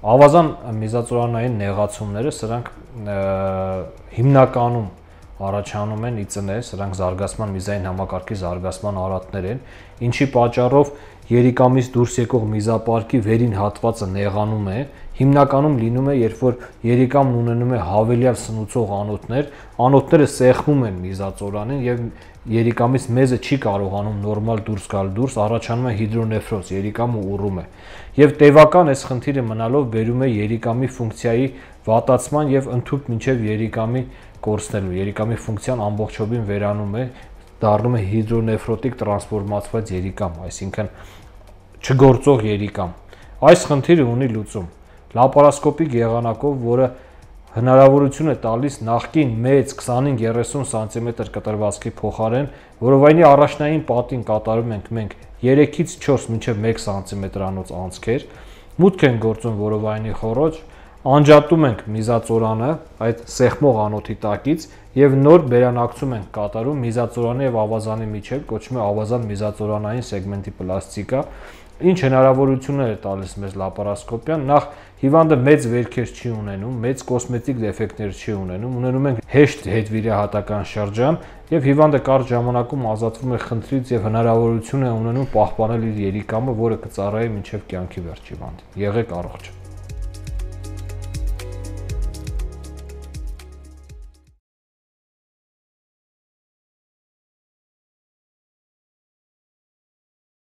Ավազան միզածորանային նեղացումները սրանք հիմնականում առաջանում են ԻԾՆ, սրանք զարգացման միզային համակարգի զարգացման արատներ են, ինչի պատճառով երիկամից դուրս եկող միզապարկի վերին հատվածը նեղանում է, հիմնականում լինում է, երբ որ երիկամն ունենում է հավելյալ սնուցող անոթներ, անոթները սեղմում են միզածորանին եւ երիկամից մեզը չի կարողանում նորմալ դուրս գալ դուրս, առաջանում է հիդրոնեֆրոզ, երիկամը ուռում է։ Եվ տևական այս խնդիրը մնալով բերում է երիկամի ֆունկցիայի վատացման եւ ընդհուպ մինչեւ երիկամի կորցնելու, երիկամի ֆունկցիան ամբողջովին վերանում է, դառնում է հիդրոնեֆրոտիկ տրանսֆորմացված երիկամ, այսինքն չգործող երիկամ։ Այս խնդիրը ունի լուծում լապարասկոպիկ եղանակով, որը հնարավորություն է տալիս նախկին մեծ 25-30 սանտիմետր կտրվածքի փոխարեն, որովայնի առաջնային պատին կատարում ենք մենք 3-ից 4 մինչև 1 սանտիմետրանոց անցքեր, մուտք են գործում որովայնի խոռոչ, անջատում ենք միզածորանը այդ սեղմող անոթի տակից եւ նոր բերանակցում ենք կատարում միզածորանի եւ ավազանի միջեւ, կոչվում է ավազան միզածորանային սեգմենտի պլաստիկա, ինչ հնարավորություններ է տալիս մեզ լապարասկոպիան, նախ հիվանդը մեծ վերքեր չի ունենում, մեծ կոսմետիկ դեֆեկտներ չի ունենում ենք հեշտ հետվիրահատական շրջան եւ հիվանդը կարճ ժամանակում ազատվում է խնդրից եւ հնարավորություն է ունենում պահպանել իր երիկամը, որը կծառայի մինչեւ կյանքի վերջ հիվանդին։ Եղեք առողջ։